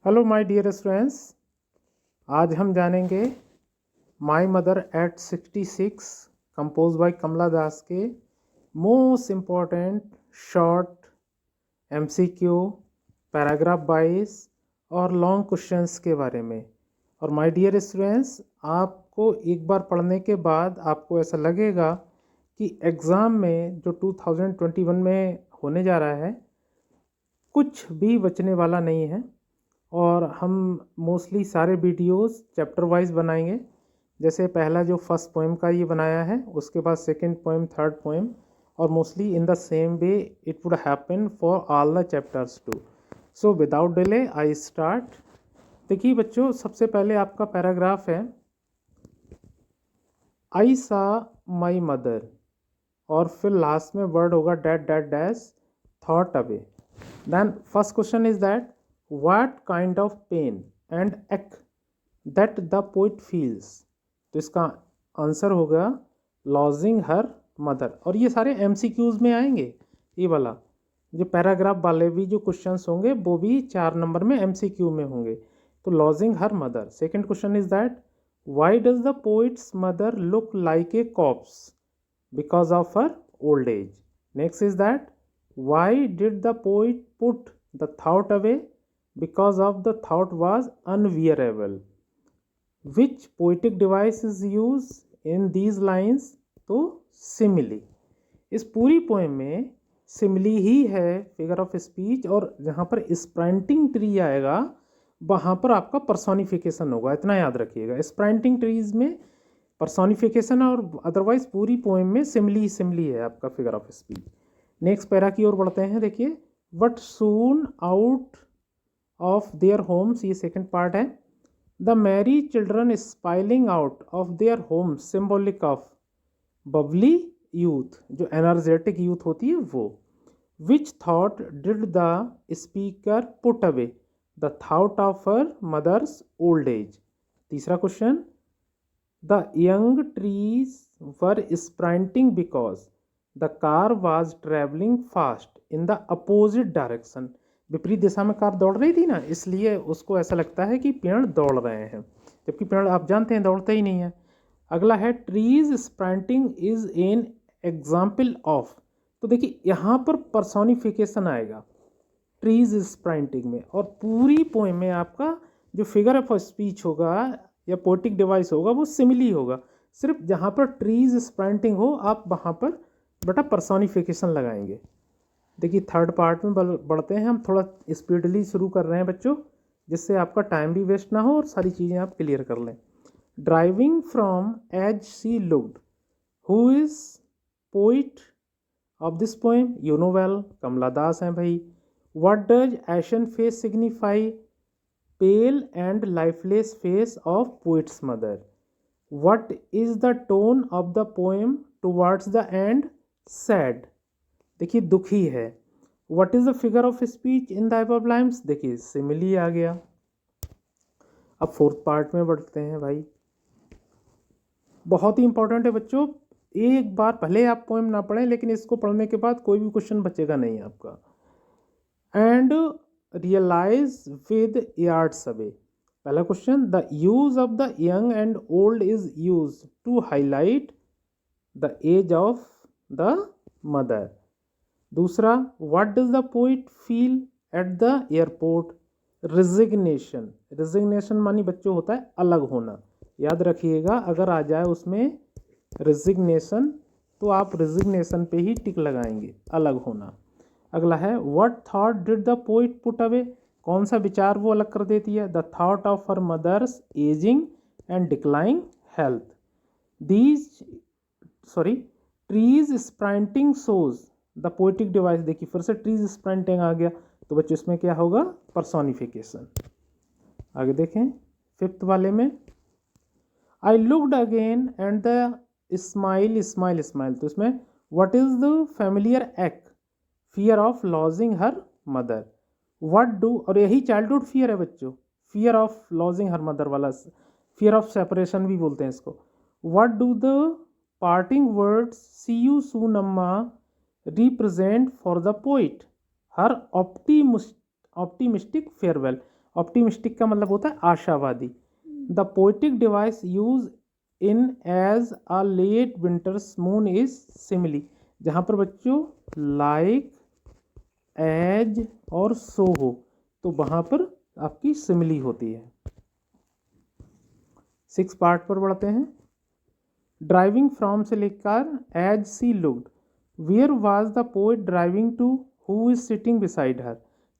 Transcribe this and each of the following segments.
Hello my dear students, आज हम जानेंगे my mother at 66 compose by Kamala Das के most important short MCQ paragraph wise और लॉन्ग क्वेश्चंस के बारे में। और माय डियर स्टूडेंट्स, आपको एक बार पढ़ने के बाद आपको ऐसा लगेगा कि एग्ज़ाम में जो 2021 में होने जा रहा है कुछ भी बचने वाला नहीं है। और हम मोस्टली सारे वीडियोस चैप्टर वाइज बनाएंगे। जैसे पहला जो फर्स्ट पोएम का ये बनाया है, उसके बाद सेकंड पोएम, थर्ड पोएम, और mostly in the same way it would happen for all the chapters too. So without delay I start. देखिए बच्चों, सबसे पहले आपका पैराग्राफ है आई सा माई मदर, और फिर लास्ट में वर्ड होगा that that dash thought away. Then first question is that what kind of pain and ache that the poet feels। तो इसका आंसर होगा losing her mother। और ये सारे MCQs में आएंगे। ये वाला जो पैराग्राफ वाले भी जो क्वेश्चंस होंगे वो भी 4 नंबर में MCQ में होंगे। तो losing her mother। Second question is that why does the poet's mother look like a corpse because of her old age। next is that why did the poet put the thought away because of the thought was unwearable। which poetic device is used in these lines। तो simile। इस पूरी poem में simile ही है figure of speech, और जहाँ पर स्प्रांटिंग tree आएगा वहाँ पर आपका पर्सोनिफिकेशन होगा। इतना याद रखिएगा, स्प्रांटिंग ट्रीज में पर्सोनिफिकेशन, और अदरवाइज पूरी पोएम में सिमिली सिमिली है आपका figure of speech. Next para की ओर बढ़ते हैं। देखिए, but soon out of their homes, ये सेकंड पार्ट है। The merry children spilling out of their homes symbolic of bubbly youth, जो एनर्जेटिक यूथ होती है वो। Which thought did the speaker put away the thought of her mother's old age. तीसरा question, the young trees were sprouting because the car was travelling fast in the opposite direction. विपरीत दिशा में car दौड़ रही थी ना, इसलिए उसको ऐसा लगता है कि पेड़ दौड़ रहे हैं, जबकि पेड़ आप जानते हैं दौड़ते ही नहीं है। अगला है trees sprouting is an example of. तो देखिए यहाँ पर पर्सोनिफिकेशन आएगा ट्रीज स्प्रांटिंग में, और पूरी पोएम में आपका जो फिगर ऑफ स्पीच होगा या पोएटिक डिवाइस होगा वो सिमिली होगा। सिर्फ जहाँ पर ट्रीज स्प्रांटिंग हो आप वहाँ पर बेटा पर्सोनिफिकेशन लगाएंगे। देखिए थर्ड पार्ट में बढ़ते हैं हम। थोड़ा स्पीडली शुरू कर रहे हैं बच्चों, जिससे आपका टाइम भी वेस्ट ना हो और सारी चीज़ें आप क्लियर कर लें। Driving from as she looked, who is poet of this poem, you know well, Kamala Das हैं भाई। What does ashen face signify, pale and lifeless face of poet's mother. What is the tone of the poem towards the end, sad. देखिए दुखी है। What is the figure of speech in the above lines, देखिए simile आ गया। अब fourth part में बढ़ते हैं भाई, बहुत ही इंपॉर्टेंट है बच्चों। एक बार भले आप पोएम ना पढ़ें, लेकिन इसको पढ़ने के बाद कोई भी क्वेश्चन बचेगा नहीं आपका। And realise with yards away. पहला question, the use of the young and old is use to highlight the age of the mother. दूसरा, what does the poet feel at the airport, resignation. Resignation मानी बच्चों होता है अलग होना, याद रखिएगा। अगर आ जाए उसमें रिजिग्नेशन तो आप रिजिग्नेशन पे ही टिक लगाएंगे, अलग होना। अगला है, what thought did the poet put away, कौन सा विचार वो अलग कर देती है, the thought of her mother's ageing and declining health. These trees sprouting shows the poetic device. देखिए फिर से ट्रीज स्प्रांटिंग आ गया, तो बच्चों इसमें क्या होगा, पर्सोनिफिकेशन। आगे देखें फिफ्थ वाले में, I looked again and the smile smile smile. तो इसमें what is the familiar act, fear of losing her mother. What do, और यही चाइल्डहुड फियर है बच्चों, fear of losing her mother वाला, फियर ऑफ सेपरेशन भी बोलते हैं इसको। What do the parting words see you soon Amma represent for the poet, her optimistic farewell. Optimistic का मतलब होता है आशावादी। The poetic device use in as a late winter's moon is simile, जहाँ पर बच्चों लाइक, एज और सो हो तो वहाँ पर आपकी सिमिली होती है। 6 पार्ट पर बढ़ते हैं। ड्राइविंग फ्रॉम से लेकर as she looked, where was the poet driving to, who is sitting beside her.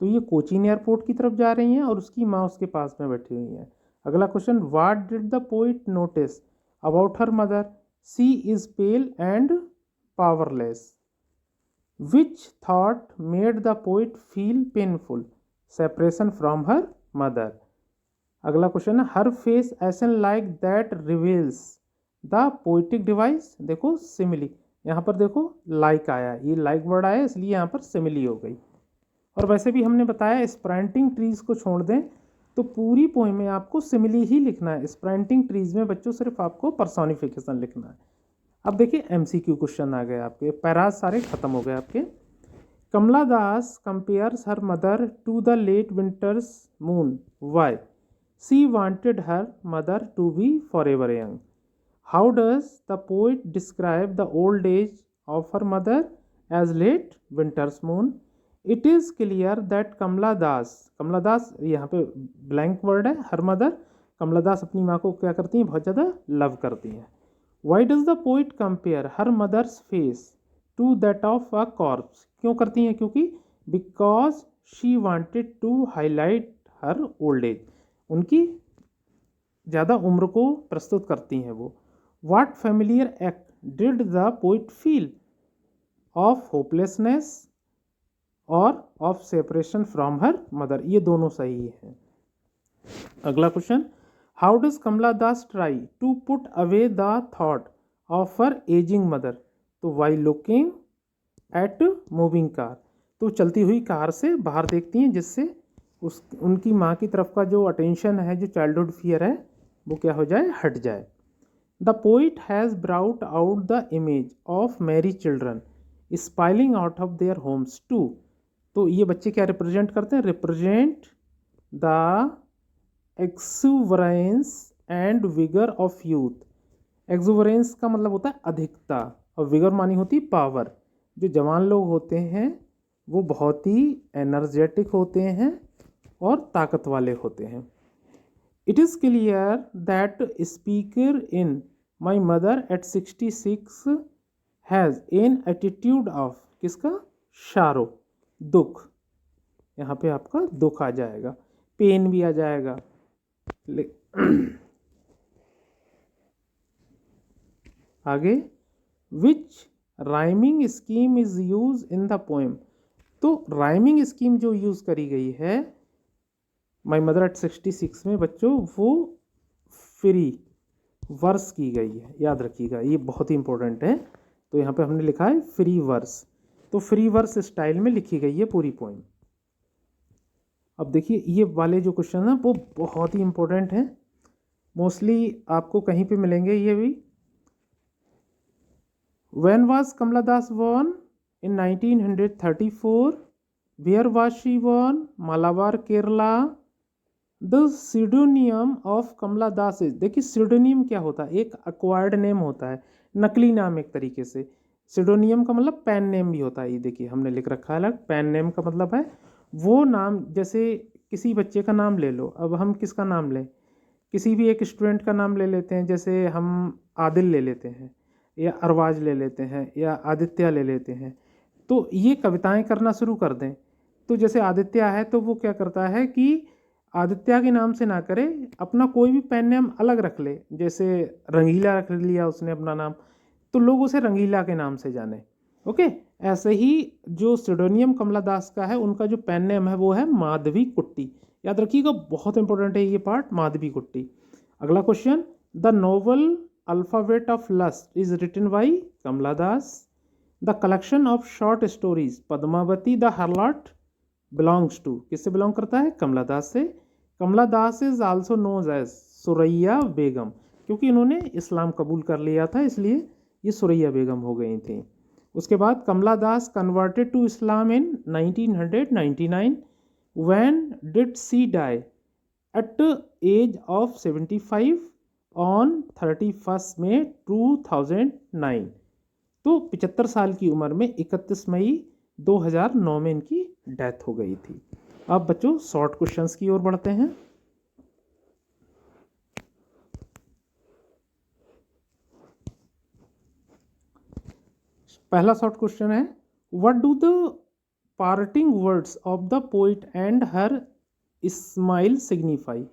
तो ये कोचीन एयरपोर्ट की तरफ जा रही हैं और उसकी माँ उसके पास में बैठी हुई है। अगला question, what did the poet notice about her mother, she is pale and powerless. Which thought made the poet feel painful, separation from her mother. अगला क्वेश्चन है, her face ashen like that reveals the poetic device. देखो simile, यहाँ पर देखो like आया, ये like word आया इसलिए यहाँ पर सिमिली हो गई। और वैसे भी हमने बताया स्प्रांटिंग ट्रीज को छोड़ दें तो पूरी पोएम में आपको सिमिली ही लिखना है। स्प्रांटिंग ट्रीज में बच्चों सिर्फ आपको पर्सोनिफिकेशन लिखना है। अब देखिए एमसीक्यू क्वेश्चन आ गए आपके, पैराज सारे खत्म हो गए आपके। Kamala Das compares her mother to the late winter's moon, why, she wanted her mother to be forever young. How does the poet describe the old age of her mother as late winter's moon. It is clear that Kamala Das यहाँ पे blank word है, her mother, कमला दास अपनी माँ को क्या करती हैं, बहुत ज़्यादा लव करती हैं। Why does the poet compare her mother's face to that of a corpse, क्यों करती हैं, क्योंकि because she wanted to highlight her old age, उनकी ज़्यादा उम्र को प्रस्तुत करती हैं वो। What familiar act did the poet feel, of hopelessness और of separation from her mother, ये दोनों सही है। अगला क्वेश्चन, how does Kamala Das try to put away the thought of her ageing mother. तो why looking at moving car, तो चलती हुई कार से बाहर देखती हैं जिससे उनकी माँ की तरफ का जो अटेंशन है, जो चाइल्डहुड फियर है, वो क्या हो जाए, हट जाए। The poet has brought out the image of merry children spilling out of their homes too. तो ये बच्चे क्या रिप्रेजेंट करते हैं, represent the exuberance and vigour of youth. Exuberance का मतलब होता है अधिकता और विगर मानी होती है पावर। जो जवान लोग होते हैं वो बहुत ही एनर्जेटिक होते हैं और ताकत वाले होते हैं। It is clear that speaker in my mother at 66 has an attitude of, किसका, शारो, दुख। यहाँ पे आपका दुख आ जाएगा, पेन भी आ जाएगा। आगे, which rhyming scheme is use in the poem. तो राइमिंग स्कीम जो यूज करी गई है माई मदर एट 66 में बच्चों, वो फ्री वर्स की गई है, याद रखिएगा ये बहुत ही इंपॉर्टेंट है। तो यहाँ पे हमने लिखा है फ्री वर्स, तो फ्री वर्स स्टाइल में लिखी गई है पूरी पोएम। अब देखिए ये वाले जो क्वेश्चन है वो बहुत ही इंपॉर्टेंट हैं, मोस्टली आपको कहीं पे मिलेंगे ये भी। When was Kamala Das born, in 1934। Where was she born, Malabar Kerala. The pseudonym of Kamala Das is, देखिए सीडोनियम क्या होता है, एक अक्वायर्ड नेम होता है, नकली नाम एक तरीके से। सीडोनियम का मतलब पेन नेम भी होता है, ये देखिए हमने लिख रखा है अलग। पेन नेम का मतलब है वो नाम, जैसे किसी बच्चे का नाम ले लो, अब हम किसका नाम लें, किसी भी एक स्टूडेंट का नाम ले लेते हैं, जैसे हम आदिल ले लेते हैं या अरवाज ले लेते हैं या आदित्य ले लेते हैं। तो ये कविताएं करना शुरू कर दें, तो जैसे आदित्य है तो वो क्या करता है कि आदित्य के नाम से ना करे, अपना कोई भी पेन नेम अलग रख ले, जैसे रंगीला रख लिया उसने अपना नाम, तो लोग उसे रंगीला के नाम से जाने। ओके, ऐसे ही जो सीडोनियम कमला दास का है, उनका जो पेन नेम है वो है माधवी कुट्टी। याद रखिएगा, बहुत इंपॉर्टेंट है ये पार्ट, माधवी कुट्टी। अगला question, the novel alphabet of lust is written by Kamala Das. The collection of short stories Padmavati the harlot belongs to, किससे बिलोंग करता है, कमला दास से। Kamala Das is also known as Suraiya Begum, क्योंकि इन्होंने इस्लाम कबूल कर लिया था इसलिए ये सुरैया बेगम हो गई थी। उसके बाद Kamala Das converted to Islam in 1999। When did she die, at age of 75 on 31 May 2009। तो 75 साल की उम्र में 31 मई 2009 में इनकी डेथ हो गई थी। अब बच्चों शॉर्ट क्वेश्चंस की ओर बढ़ते हैं। पहला शॉर्ट क्वेश्चन है, what do the parting words of the poet and her smile signify.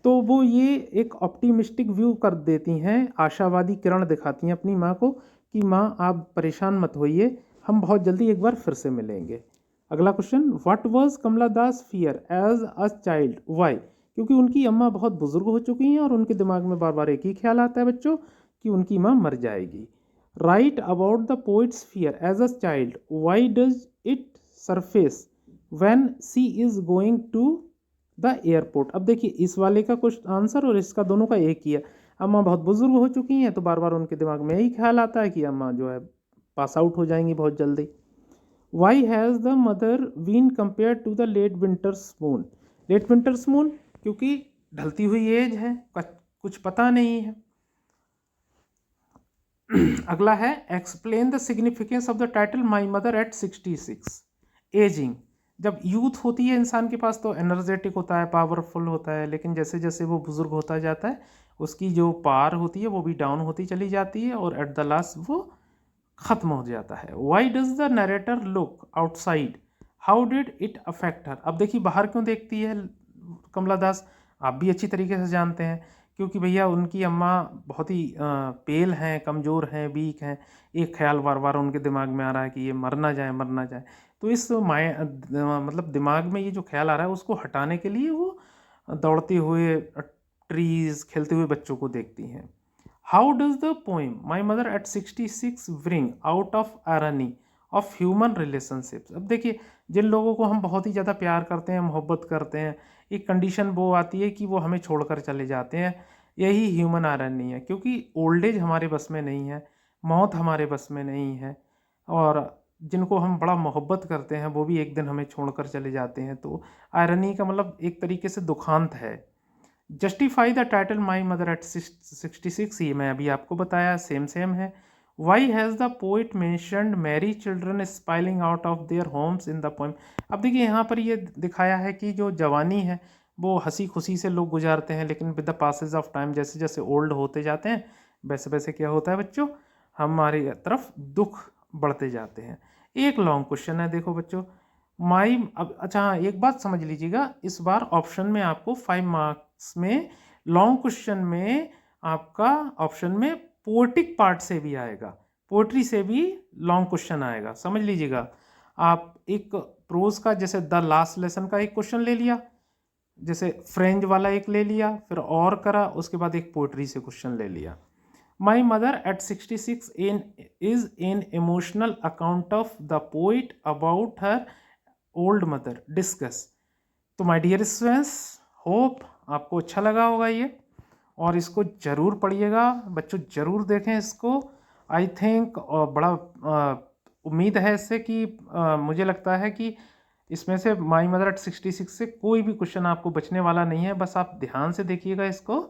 तो वो ये एक ऑप्टिमिस्टिक व्यू कर देती हैं, आशावादी किरण दिखाती हैं अपनी माँ को कि माँ आप परेशान मत होइए, हम बहुत जल्दी एक बार फिर से मिलेंगे। अगला question, what was Kamala Das fear as a child why. क्योंकि उनकी अम्मा बहुत बुजुर्ग हो चुकी हैं और उनके दिमाग में बार बार एक ही ख्याल आता है बच्चों कि उनकी माँ मर जाएगी। Write about the poet's fear as a child, why does it surface when she is going to the airport. अब देखिए इस वाले का कुछ आंसर और इसका दोनों का एक ही है। अम्मा बहुत बुजुर्ग हो चुकी हैं तो बार बार उनके दिमाग में यही ख्याल आता है कि अम्मा जो है पास आउट हो जाएंगी बहुत जल्दी। Why has the mother been compare to the late winter's moon. Late winter's moon क्योंकि ढलती हुई एज है, कुछ पता नहीं है। अगला है, explain the significance of the title my mother at 66। Ageing, जब यूथ होती है इंसान के पास तो एनर्जेटिक होता है, पावरफुल होता है, लेकिन जैसे जैसे वो बुजुर्ग होता जाता है उसकी जो पावर होती है वो भी डाउन होती चली जाती है और एट द लास्ट वो खत्म हो जाता है। Y does the narrator look outside, how did it affect हर। अब देखिए बाहर क्यों देखती है कमला दास, आप भी अच्छी तरीके से जानते हैं, क्योंकि भैया उनकी अम्मा बहुत ही पेल हैं, कमज़ोर हैं, वीक हैं। एक ख्याल बार बार उनके दिमाग में आ रहा है कि ये मर ना जाए, मर ना जाए। तो इस मतलब दिमाग में ये जो ख्याल आ रहा है उसको हटाने के लिए वो दौड़ते हुए ट्रीज, खेलते हुए बच्चों को देखती हैं। How does the poem my mother at 66 bring out of irony of human relationships. अब देखिए जिन लोगों को हम बहुत ही ज़्यादा प्यार करते हैं, मोहब्बत करते हैं, एक कंडीशन वो आती है कि वो हमें छोड़कर चले जाते हैं। यही ह्यूमन आयरनी है, क्योंकि ओल्ड एज हमारे बस में नहीं है, मौत हमारे बस में नहीं है, और जिनको हम बड़ा मोहब्बत करते हैं वो भी एक दिन हमें छोड़कर चले जाते हैं। तो आयरनी का मतलब एक तरीके से दुखांत है। Justify the title my mother at 66, ये मैं अभी आपको बताया, सेम सेम है। Why has the poet mentioned merry children spilling out of their homes in the poem. अब देखिए यहाँ पर ये दिखाया है कि जो जवानी है वो हंसी खुशी से लोग गुजारते हैं, लेकिन with the passage of time जैसे जैसे ओल्ड होते जाते हैं वैसे वैसे क्या होता है बच्चों, हमारी तरफ दुख बढ़ते जाते हैं। एक लॉन्ग क्वेश्चन है देखो बच्चों, माई, अब अच्छा हाँ एक बात समझ लीजिएगा, इस बार ऑप्शन में आपको 5 मार्क्स में लॉन्ग क्वेश्चन में आपका ऑप्शन में पोएटिक पार्ट से भी आएगा, पोएट्री से भी लॉन्ग क्वेश्चन आएगा, समझ लीजिएगा। आप एक प्रोज का जैसे द लास्ट लेसन का एक क्वेश्चन ले लिया, जैसे फ्रेंच वाला एक ले लिया, फिर और करा, उसके बाद एक पोएट्री से क्वेश्चन ले लिया। माई mother at 66 is an emotional account of the poet about her old mother discuss. तो माय डियर स्टूडेंट्स, होप आपको अच्छा लगा होगा ये, और इसको ज़रूर पढ़िएगा बच्चों, ज़रूर देखें इसको। आई थिंक बड़ा उम्मीद है इससे कि मुझे लगता है कि इसमें से माई मदर एट 66 से कोई भी क्वेश्चन आपको बचने वाला नहीं है, बस आप ध्यान से देखिएगा इसको।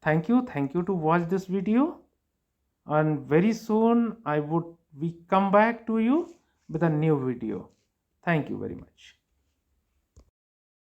Thank you to watch this video, and very soon I would we come back to you with a new video. Thank you very much.